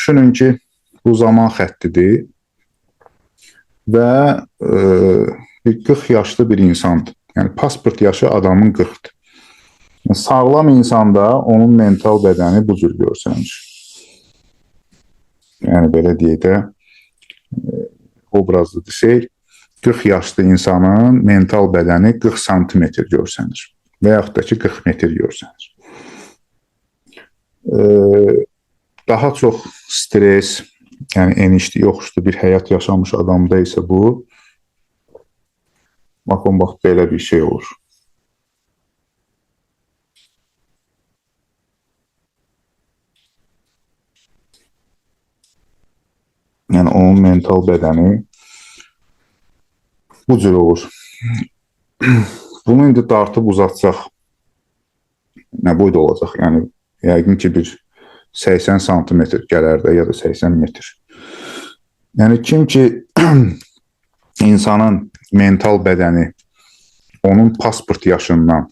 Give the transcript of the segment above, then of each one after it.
Düşünün ki, bu zaman xəttidir və bir 40 yaşlı bir insandır. Yəni pasport yaşı adamın 40-dır. Yəni, sağlam insanda onun mental bədəni bu cür görsənir. Yəni belə deyək də, obrazlı desək, 40 yaşlı insanın mental bədəni 40 santimetr görsənir və yaxud da ki 40 metr görsənir. Daha çox stres, yəni enişli yoxuşlu bir həyat yaşamış adamda isə bu, bax belə bir şey olur. Yəni onun mental bədəni bu cür olur. Bunu indi dartıb uzatsaq, nə boyda olacaq? Yəni yəqin ki bir 80 santimetr gələr də, ya da 80 metr. Yəni kim ki insanın mental bədəni onun pasport yaşından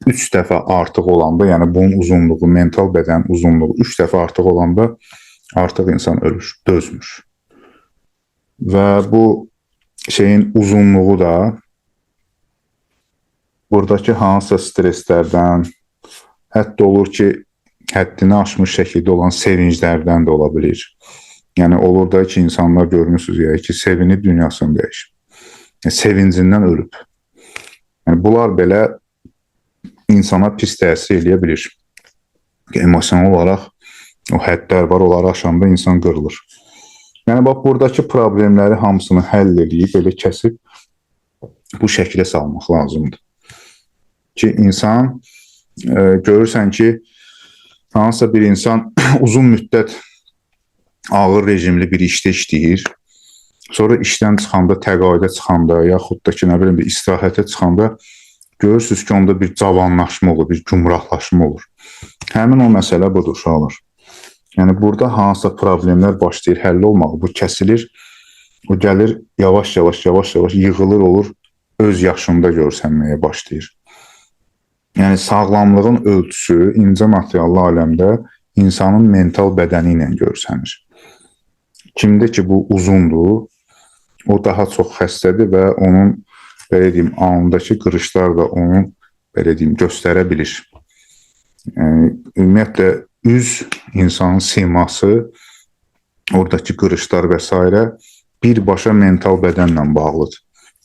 3 dəfə artıq olanda, yəni bunun uzunluğu, mental bədənin uzunluğu 3 dəfə artıq olanda artıq insan ölür, dözmür. Və bu şeyin uzunluğu da buradakı hansısa streslərdən, hətta olur ki, həddini aşmış şəkildə olan sevinclərdən də ola bilir. Yəni olur da ki, insanlar görmürsünüz, yəni ki, sevinib dünyasını dəyişib. Yəni, sevincindən ölüb. Yəni, bunlar belə insana pis təsir eləyə bilir. Emosional olaraq o həddlər var, onları aşanda insan qırılır. Yəni, bax, buradakı problemləri hamısını həll edib, belə kəsib bu şəklə salmaq lazımdır. Ki, insan görürsən ki, hansısa bir insan uzun müddət ağır rejimli bir işdə işləyir. Sonra işdən çıxanda, təqaüdə çıxanda, yaxud da ki, nə bilim, bir istirahətə çıxanda görürsünüz ki, onda bir cavanlaşma olur, bir gümrahlaşma olur. Həmin o məsələ budur, uşaqlar. Yəni, burada hansısa problemlər başlayır həll olmağı, bu kəsilir, o gəlir, yavaş-yavaş yığılır olur, öz yaşında görsənməyə başlayır. Yəni, sağlamlığın ölçüsü incə materiallı aləmdə insanın mental bədəni ilə görsənir. Kimdə ki, bu uzundur, o daha çox xəstədir və onun, belə deyim, alnındakı qırışlar da onu, belə deyim, göstərə bilir. Yəni, ümumiyyətlə, üz, insanın siması, oradakı qırışlar və s. birbaşa mental bədənlə bağlıdır.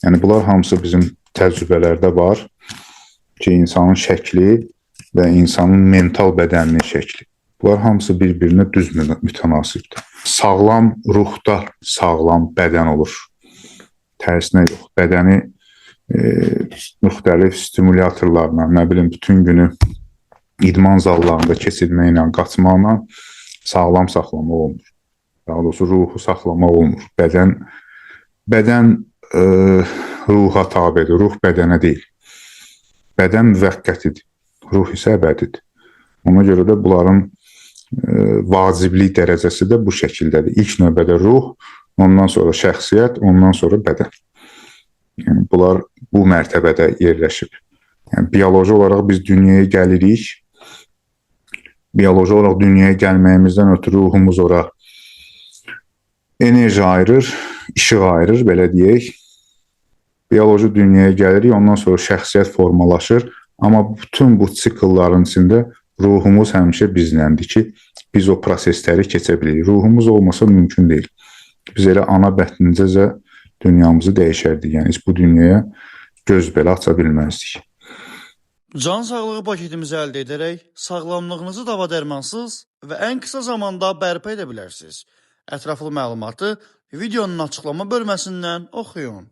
Yəni, bunlar hamısı bizim təcrübələrdə var ki, insanın şəkli və insanın mental bədəninin şəkli. Bunlar hamısı bir-birinə düz mütənasibdir. Sağlam ruhda sağlam bədən olur. Tərsinə yox. Bədəni müxtəlif stimulyatorlarla, nə bilim, bütün günü idman zallarında keçirməklə, qaçmaqla sağlam saxlamaq olmur. Daha doğrusu ruhu saxlamaq olmur. Bədən ruha tabidir, ruh bədənə deyil. Bədən müvəqqətidir, ruh isə əbədidir. Ona görə də bunların vaciblik dərəcəsi də bu şəkildədir. İlk növbədə ruh, ondan sonra şəxsiyyət, ondan sonra bədən. Yəni, bunlar bu mərtəbədə yerləşib. Yəni, bioloji olaraq biz dünyaya gəlirik. Bioloji olaraq dünyaya gəlməyimizdən ötürü ruhumuz ora enerji ayırır, işıq ayırır, belə deyək. Bioloji dünyaya gəlirik, ondan sonra şəxsiyyət formalaşır. Amma bütün bu siklların içində ruhumuz həmişə bizləndir ki, biz o prosesləri keçə bilirik. Ruhumuz olmasa mümkün deyil. Biz elə ana bətnincəcə dünyamızı dəyişərdik. Yəni, heç bu dünyaya göz belə aça bilməzdik. Can sağlığı paketimizi əldə edərək sağlamlığınızı dava-dərmansız və ən qısa zamanda bərpa edə bilərsiniz. Ətraflı məlumatı videonun açıqlama bölməsindən oxuyun.